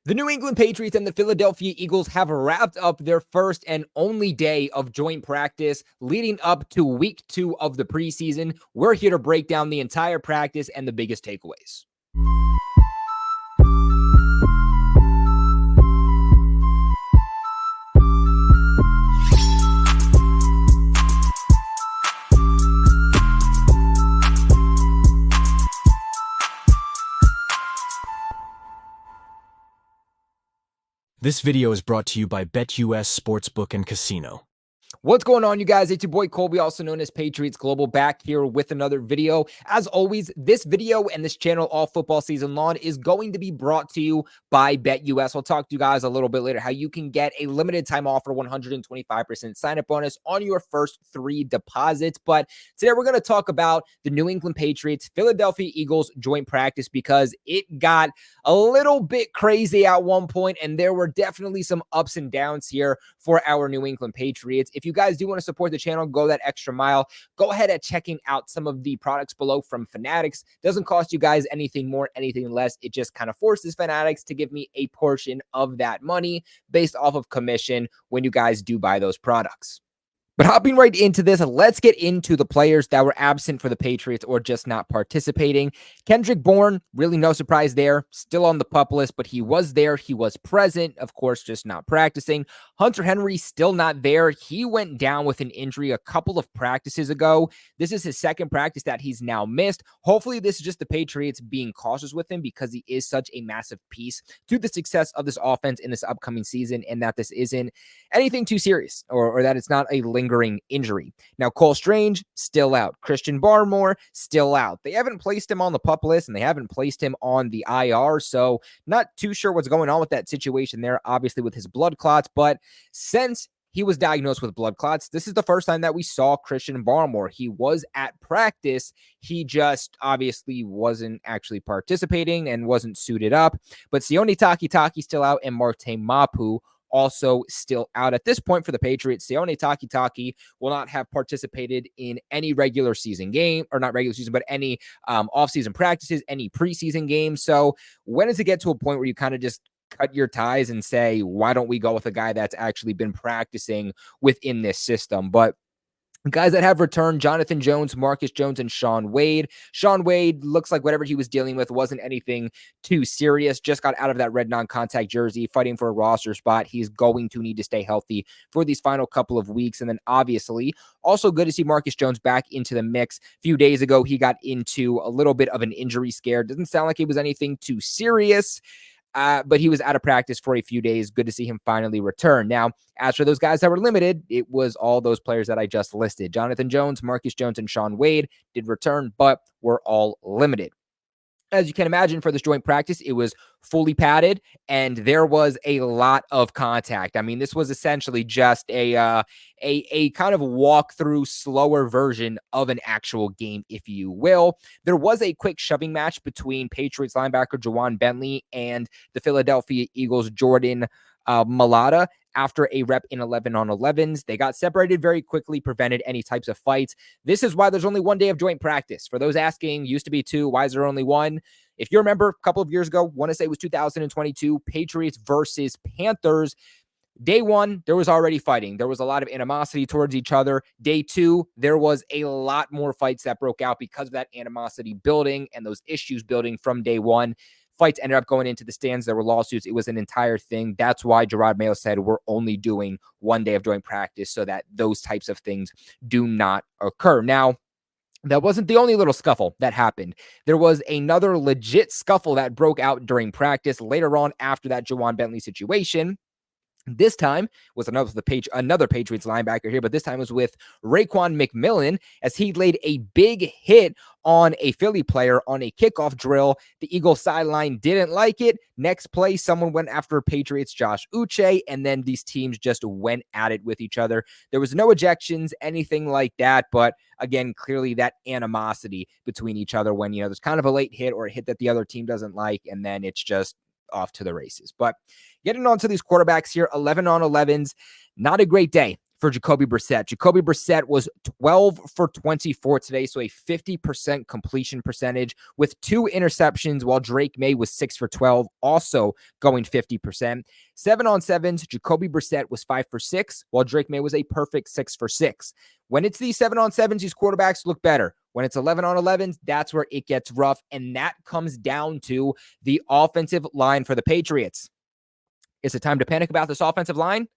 The New England Patriots and the Philadelphia Eagles have wrapped up their first and only day of joint practice leading up to week 2 of the preseason. We're here to break down the entire practice and the biggest takeaways. This video is brought to you by BetUS Sportsbook and Casino. What's going on, you guys? It's your boy Colby, also known as Patriots Global, back here with another video. As always, this video and this channel all football season long is going to be brought to you by BetUS. I'll talk to you guys a little bit later how you can get a limited time offer, 125% sign-up bonus on your first 3 deposits. But today we're going to talk about the New England Patriots, Philadelphia Eagles joint practice because it got a little bit crazy at one point, and there were definitely some ups and downs here for our New England Patriots. If you guys do want to support the channel, go that extra mile, go ahead at checking out some of the products below from Fanatics. Doesn't cost you guys anything more, anything less. It just kind of forces Fanatics to give me a portion of that money based off of commission when you guys do buy those products. But hopping right into this, let's get into the players that were absent for the Patriots or just not participating. Kendrick Bourne, really no surprise there, still on the PUP list, but he was there. He was present, of course, just not practicing. Hunter Henry, still not there. He went down with an injury a couple of practices ago. This is his second practice that he's now missed. Hopefully, this is just the Patriots being cautious with him because he is such a massive piece to the success of this offense in this upcoming season, and that this isn't anything too serious or that it's not a lingering injury. Now, Cole Strange, still out. Christian Barmore, still out. They haven't placed him on the PUP list, and they haven't placed him on the IR, so not too sure what's going on with that situation there, obviously with his blood clots, but since he was diagnosed with blood clots, this is the first time that we saw Christian Barmore. He was at practice. He just obviously wasn't actually participating and wasn't suited up, but Sione Takitaki still out, and Marte Mapu also still out at this point for the Patriots. Sione Takitaki will not have participated in any regular season game, or not regular season, but any offseason practices, any preseason games. So when does it get to a point where you kind of just cut your ties and say, why don't we go with a guy that's actually been practicing within this system? But guys that have returned: Jonathan Jones, Marcus Jones, and Shaun Wade. Shaun Wade looks like whatever he was dealing with wasn't anything too serious. Just got out of that red non-contact jersey, fighting for a roster spot. He's going to need to stay healthy for these final couple of weeks. And then obviously, also good to see Marcus Jones back into the mix. A few days ago, he got into a little bit of an injury scare. Doesn't sound like it was anything too serious. But he was out of practice for a few days. Good to see him finally return. Now, as for those guys that were limited, it was all those players that I just listed. Jonathan Jones, Marcus Jones, and Shaun Wade did return, but were all limited. As you can imagine, for this joint practice, it was fully padded, and there was a lot of contact. I mean, this was essentially just a kind of walk-through, slower version of an actual game, if you will. There was a quick shoving match between Patriots linebacker Juwan Bentley and the Philadelphia Eagles Jordan Mailata after a rep in 11-on-11s. They got separated very quickly, prevented any types of fights. This is why there's only 1 day of joint practice. For those asking, used to be 2, why is there only 1? If you remember, a couple of years ago, I want to say it was 2022, Patriots versus Panthers. Day 1, there was already fighting. There was a lot of animosity towards each other. Day 2, there was a lot more fights that broke out because of that animosity building and those issues building from day 1. Fights ended up going into the stands. There were lawsuits. It was an entire thing. That's why Gerard Mayo said we're only doing 1 day of joint practice so that those types of things do not occur. Now, that wasn't the only little scuffle that happened. There was another legit scuffle that broke out during practice later on after that Juwan Bentley situation. This time was another Patriots linebacker here, but this time was with Raekwon McMillan as he laid a big hit on a Philly player on a kickoff drill. The Eagles sideline didn't like it. Next play, someone went after Patriots Josh Uche, and then these teams just went at it with each other. There was no ejections, anything like that, but again, clearly that animosity between each other when, there's kind of a late hit or a hit that the other team doesn't like, and then it's just off to the races. But getting on to these quarterbacks here, 11-on-11s, not a great day for Jacoby Brissett. Jacoby Brissett was 12 for 24 today, so a 50% completion percentage with 2 interceptions, while Drake May was 6 for 12, also going 50%. 7-on-7s, Jacoby Brissett was 5 for 6, while Drake May was a perfect 6 for 6. When it's these 7-on-7s, these quarterbacks look better. When it's 11-on-11s, that's where it gets rough, and that comes down to the offensive line for the Patriots. Is it time to panic about this offensive line?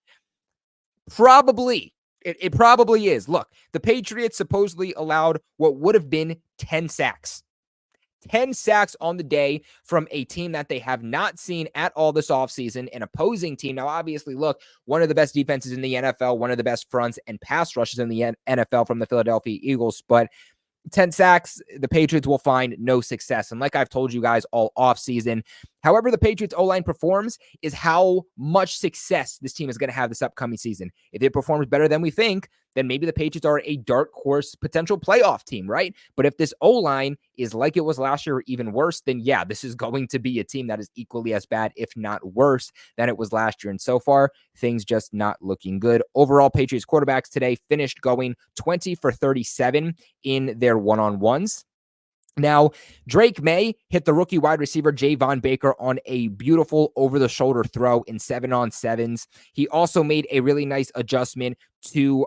Probably. It probably is. Look, the Patriots supposedly allowed what would have been 10 sacks. 10 sacks on the day from a team that they have not seen at all this offseason, an opposing team. Now, obviously, look, one of the best defenses in the NFL, one of the best fronts and pass rushes in the NFL from the Philadelphia Eagles, but 10 sacks, the Patriots will find no success. And like I've told you guys all offseason, however the Patriots O-line performs is how much success this team is going to have this upcoming season. If it performs better than we think, then maybe the Patriots are a dark horse potential playoff team, right? But if this O-line is like it was last year or even worse, then yeah, this is going to be a team that is equally as bad, if not worse, than it was last year. And so far, things just not looking good. Overall, Patriots quarterbacks today finished going 20 for 37 in their one-on-ones. Now, Drake May hit the rookie wide receiver Javon Baker on a beautiful over-the-shoulder throw in 7-on-7s. He also made a really nice adjustment to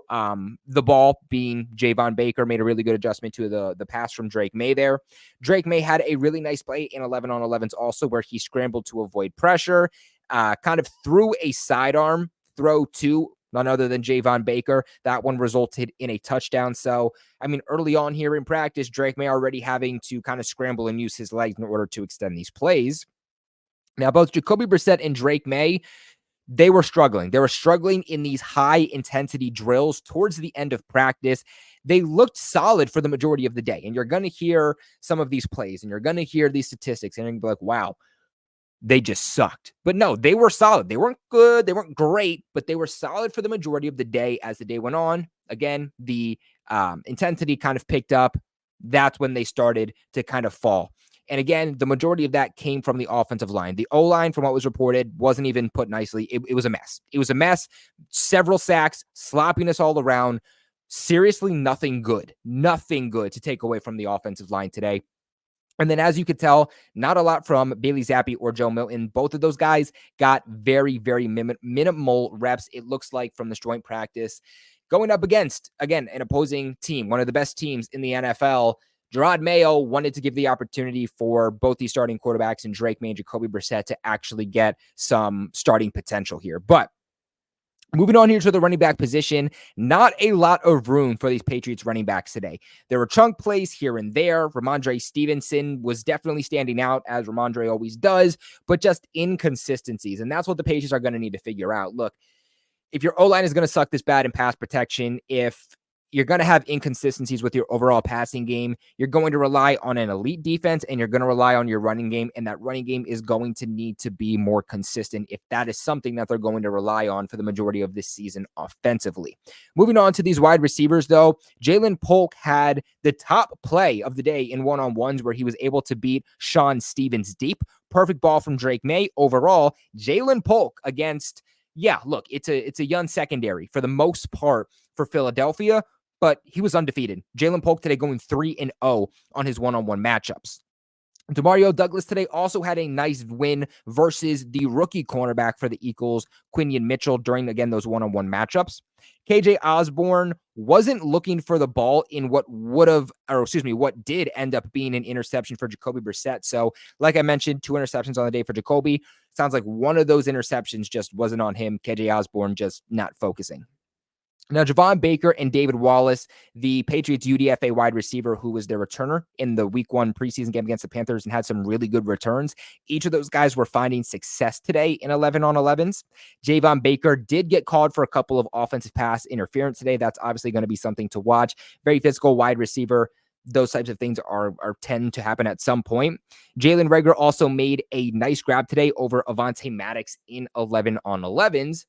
the ball, being Javon Baker, made a really good adjustment to the pass from Drake May there. Drake May had a really nice play in 11-on-11s also, where he scrambled to avoid pressure, kind of threw a sidearm throw to none other than Javon Baker. That one resulted in a touchdown. So, I mean, early on here in practice, Drake May already having to kind of scramble and use his legs in order to extend these plays. Now, both Jacoby Brissett and Drake May, they were struggling. They were struggling in these high-intensity drills towards the end of practice. They looked solid for the majority of the day. And you're going to hear some of these plays, and you're going to hear these statistics, and you're going to be like, wow, they just sucked. But no, they were solid. They weren't good. They weren't great, but they were solid for the majority of the day. As the day went on, again, the intensity kind of picked up. That's when they started to kind of fall. And again, the majority of that came from the offensive line. The O-line, from what was reported, wasn't even put nicely. It was a mess. It was a mess. Several sacks, sloppiness all around. Seriously, nothing good. Nothing good to take away from the offensive line today. And then, as you could tell, not a lot from Bailey Zappi or Joe Milton. Both of those guys got very, very minimal reps, it looks like, from this joint practice. Going up against, again, an opposing team, one of the best teams in the NFL, Gerard Mayo wanted to give the opportunity for both these starting quarterbacks and Drake May and Jacoby Brissett to actually get some starting potential here. But moving on here to the running back position, not a lot of room for these Patriots running backs today. There were chunk plays here and there. Ramondre Stevenson was definitely standing out, as Ramondre always does, but just inconsistencies. And that's what the Patriots are going to need to figure out. Look, if your O-line is going to suck this bad in pass protection, if you're going to have inconsistencies with your overall passing game, you're going to rely on an elite defense, and you're going to rely on your running game, and that running game is going to need to be more consistent if that is something that they're going to rely on for the majority of this season offensively. Moving on to these wide receivers, though, Jalen Polk had the top play of the day in one-on-ones, where he was able to beat Sean Stevens deep. Perfect ball from Drake May. Overall, Jalen Polk against, yeah, look, it's a young secondary for the most part for Philadelphia, but he was undefeated. Jalen Polk today going 3-0 on his one-on-one matchups. Demario Douglas today also had a nice win versus the rookie cornerback for the Eagles, Quinion Mitchell, during, again, those one-on-one matchups. KJ Osborne wasn't looking for the ball in what did end up being an interception for Jacoby Brissett. So, like I mentioned, 2 interceptions on the day for Jacoby. Sounds like one of those interceptions just wasn't on him. KJ Osborne just not focusing. Now, Javon Baker and David Wallace, the Patriots UDFA wide receiver who was their returner in the Week 1 preseason game against the Panthers and had some really good returns. Each of those guys were finding success today in 11-on-11s. Javon Baker did get called for a couple of offensive pass interference today. That's obviously going to be something to watch. Very physical wide receiver. Those types of things are tend to happen at some point. Jalen Reagor also made a nice grab today over Avonte Maddox in 11-on-11s.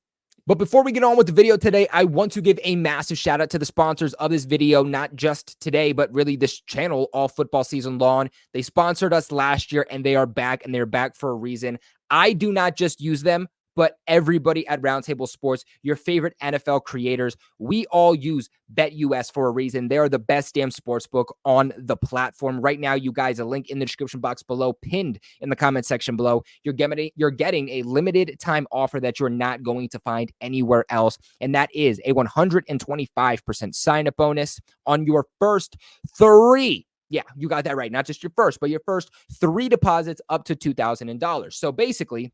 But before we get on with the video today, I want to give a massive shout out to the sponsors of this video, not just today, but really this channel all football season long. They sponsored us last year, and they are back, and they're back for a reason. I do not just use them. but everybody at Roundtable Sports, your favorite NFL creators, we all use BetUS for a reason. They are the best damn sportsbook on the platform. Right now, you guys, a link in the description box below, pinned in the comment section below. You're getting a limited time offer that you're not going to find anywhere else, and that is a 125% sign-up bonus on your first 3. Yeah, you got that right. Not just your first, but your first 3 deposits up to $2,000. So basically,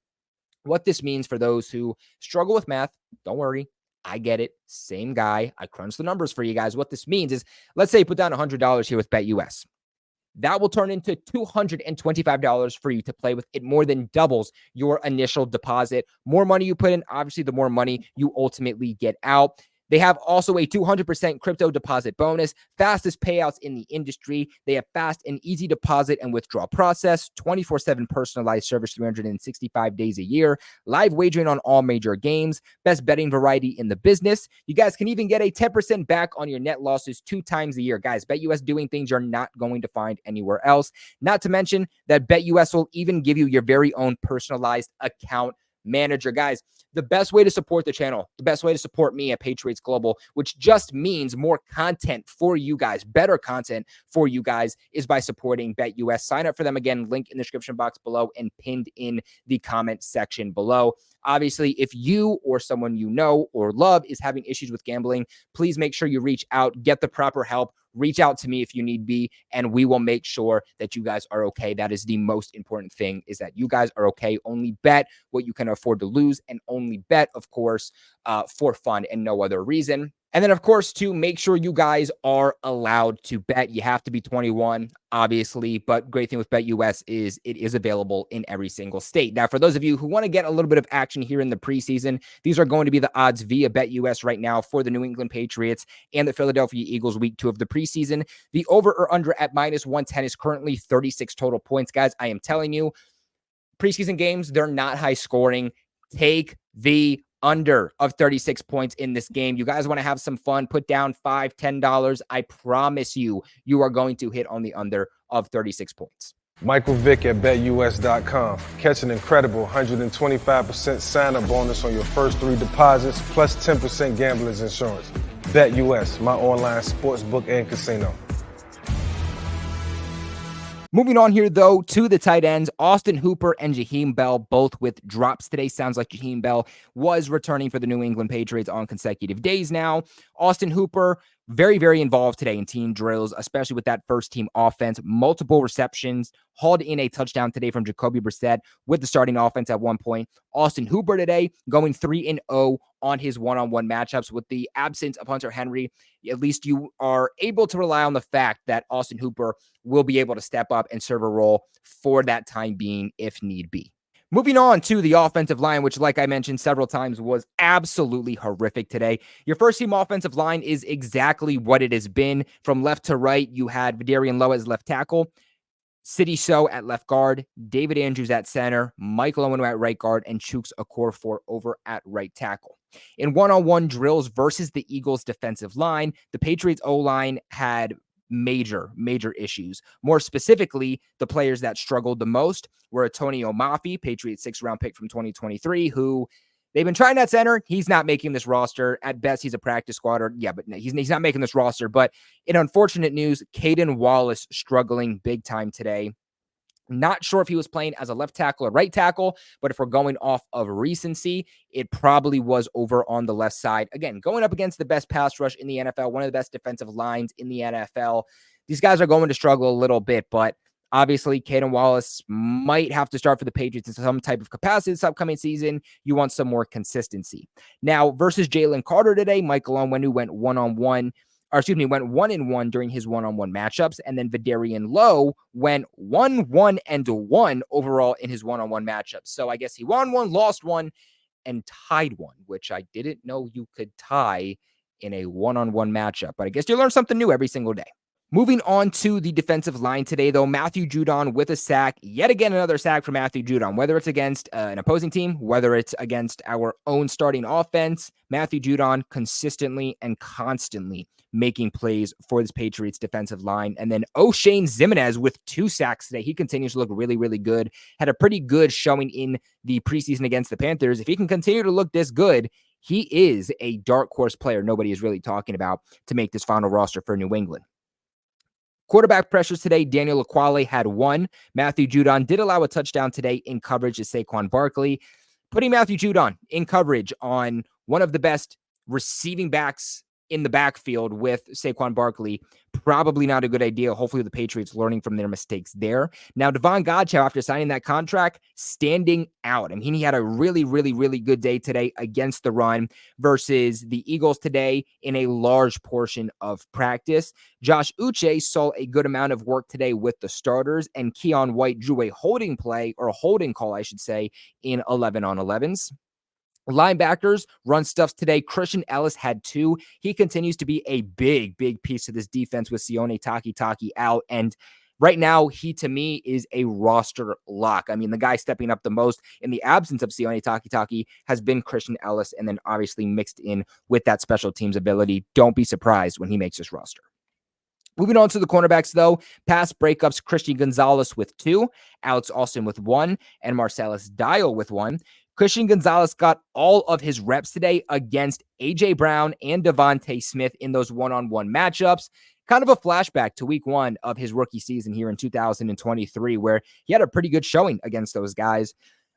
what this means for those who struggle with math, don't worry, I get it. Same guy. I crunch the numbers for you guys. What this means is, let's say you put down $100 here with BetUS. That will turn into $225 for you to play with. It more than doubles your initial deposit. More money you put in, obviously, the more money you ultimately get out. They have also a 200% crypto deposit bonus, fastest payouts in the industry. They have fast and easy deposit and withdrawal process, 24/7 personalized service, 365 days a year, live wagering on all major games, best betting variety in the business. You guys can even get a 10% back on your net losses 2 times a year. Guys, BetUS doing things you're not going to find anywhere else. Not to mention that BetUS will even give you your very own personalized account manager. Guys, the best way to support the channel, the best way to support me at Patriots Global, which just means more content for you guys, better content for you guys, is by supporting BetUS. Sign up for them again, link in the description box below and pinned in the comment section below. Obviously, if you or someone you know or love is having issues with gambling, please make sure you reach out, get the proper help. Reach out to me if you need be, and we will make sure that you guys are okay. That is the most important thing, is that you guys are okay. Only bet what you can afford to lose, and only bet, of course, for fun and no other reason. And then, of course, to make sure you guys are allowed to bet, you have to be 21, obviously. But great thing with BetUS is it is available in every single state. Now, for those of you who want to get a little bit of action here in the preseason, these are going to be the odds via BetUS right now for the New England Patriots and the Philadelphia Eagles week 2 of the preseason. The over or under at -110 is currently 36 total points. Guys, I am telling you, preseason games, they're not high scoring. Take the under of 36 points in this game. You guys want to have some fun, put down $5, $10. I promise you, you are going to hit on the under of 36 points. Michael Vick at BetUS.com. Catch an incredible 125% sign-up bonus on your first 3 deposits, plus 10% gambler's insurance. BetUS, my online sportsbook and casino. Moving on here, though, to the tight ends, Austin Hooper and Jaheim Bell, both with drops today. Sounds like Jaheim Bell was returning for the New England Patriots on consecutive days now. Austin Hooper, very, very involved today in team drills, especially with that first-team offense. Multiple receptions, hauled in a touchdown today from Jacoby Brissett with the starting offense at one point. Austin Hooper today going 3-0 on his one-on-one matchups. With the absence of Hunter Henry, at least you are able to rely on the fact that Austin Hooper will be able to step up and serve a role for that time being if need be. Moving on to the offensive line, which, like I mentioned several times, was absolutely horrific today. Your first-team offensive line is exactly what it has been. From left to right, you had Vidarian Lowe as left tackle, Sidney So at left guard, David Andrews at center, Michael Onwenu at right guard, and Chuks Okorafor over at right tackle. In one-on-one drills versus the Eagles' defensive line, the Patriots' O-line had major issues. More specifically, the players that struggled the most were Antonio Mafi, Patriots 6th-round pick from 2023, who they've been trying at center. He's not making this roster. At best, he's a practice squatter. Yeah, but no, he's not making this roster. But in unfortunate news, Caden Wallace struggling big time today. Not sure if he was playing as a left tackle or right tackle, but if we're going off of recency, it probably was over on the left side. Again, going up against the best pass rush in the NFL, one of the best defensive lines in the NFL. These guys are going to struggle a little bit, but obviously, Caden Wallace might have to start for the Patriots in some type of capacity this upcoming season. You want some more consistency. Now, versus Jalen Carter today, Michael Onwenu went went 1-1 during his one-on-one matchups, and then Vidarian Lowe went 1-1 overall in his one-on-one matchups. So I guess he won one, lost one, and tied one, which I didn't know you could tie in a one-on-one matchup. But I guess you learn something new every single day. Moving on to the defensive line today, though, Matthew Judon with a sack. Yet again, another sack for Matthew Judon, whether it's against an opposing team, whether it's against our own starting offense. Matthew Judon consistently and constantly making plays for this Patriots defensive line. And then O'Shane Zimenez with 2 sacks today. He continues to look really, really good. Had a pretty good showing in the preseason against the Panthers. If he can continue to look this good, he is a dark horse player nobody is really talking about to make this final roster for New England. Quarterback pressures today, Daniel Ekuale had 1. Matthew Judon did allow a touchdown today in coverage to Saquon Barkley. Putting Matthew Judon in coverage on one of the best receiving backs in the backfield with Saquon Barkley, probably not a good idea. Hopefully the Patriots learning from their mistakes there. Now, Devon Godchaux, after signing that contract, standing out. I mean, he had a really, really, really good day today against the run versus the Eagles today in a large portion of practice. Josh Uche saw a good amount of work today with the starters, and Keon White drew a holding play, or a holding call, I should say, in 11-on-11s. Linebackers, run stuffs today. Christian Ellis had 2. He continues to be a big, big piece of this defense with Sione Takitaki out. And right now, he, to me, is a roster lock. I mean, the guy stepping up the most in the absence of Sione Takitaki has been Christian Ellis, and then obviously mixed in with that special teams ability. Don't be surprised when he makes this roster. Moving on to the cornerbacks, though, pass breakups, Christian Gonzalez with 2, Alex Austin with 1, and Marcellus Dial with 1. Christian Gonzalez got all of his reps today against A.J. Brown and Devontae Smith in those one-on-one matchups. Kind of a flashback to week 1 of his rookie season here in 2023, where he had a pretty good showing against those guys.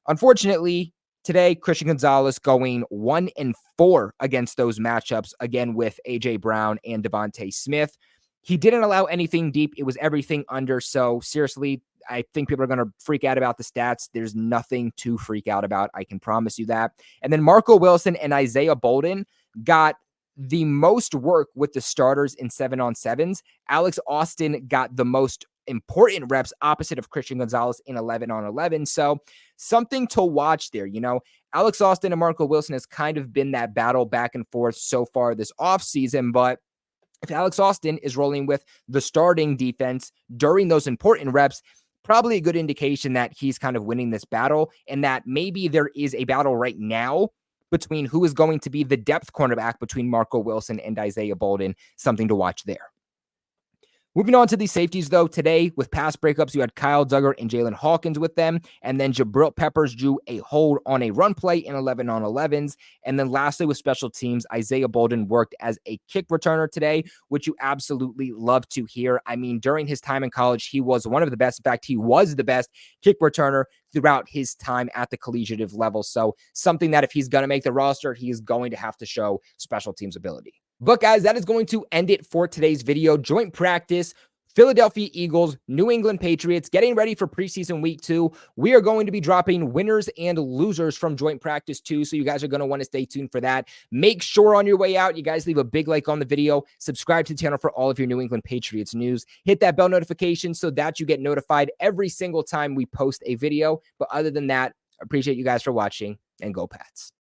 Unfortunately, today, Christian Gonzalez going 1-4 against those matchups, again with A.J. Brown and Devontae Smith. He didn't allow anything deep. It was everything under. So seriously, I think people are going to freak out about the stats. There's nothing to freak out about. I can promise you that. And then Marco Wilson and Isaiah Bolden got the most work with the starters in 7-on-7s. Alex Austin got the most important reps opposite of Christian Gonzalez in 11-on-11. So something to watch there. You know, Alex Austin and Marco Wilson has kind of been that battle back and forth so far this offseason, but if Alex Austin is rolling with the starting defense during those important reps, probably a good indication that he's kind of winning this battle, and that maybe there is a battle right now between who is going to be the depth cornerback between Marco Wilson and Isaiah Bolden. Something to watch there. Moving on to the safeties, though, today with pass breakups, you had Kyle Duggar and Jalen Hawkins with them. And then Jabril Peppers drew a hold on a run play in 11-on-11s. And then lastly, with special teams, Isaiah Bolden worked as a kick returner today, which you absolutely love to hear. I mean, during his time in college, he was one of the best. In fact, he was the best kick returner throughout his time at the collegiate level. So something that if he's going to make the roster, he is going to have to show special teams ability. But guys, that is going to end it for today's video. Joint practice, Philadelphia Eagles, New England Patriots, getting ready for preseason week 2. We are going to be dropping winners and losers from joint practice 2, so you guys are going to want to stay tuned for that. Make sure on your way out, you guys leave a big like on the video, subscribe to the channel for all of your New England Patriots news, hit that bell notification so that you get notified every single time we post a video. But other than that, I appreciate you guys for watching, and go Pats.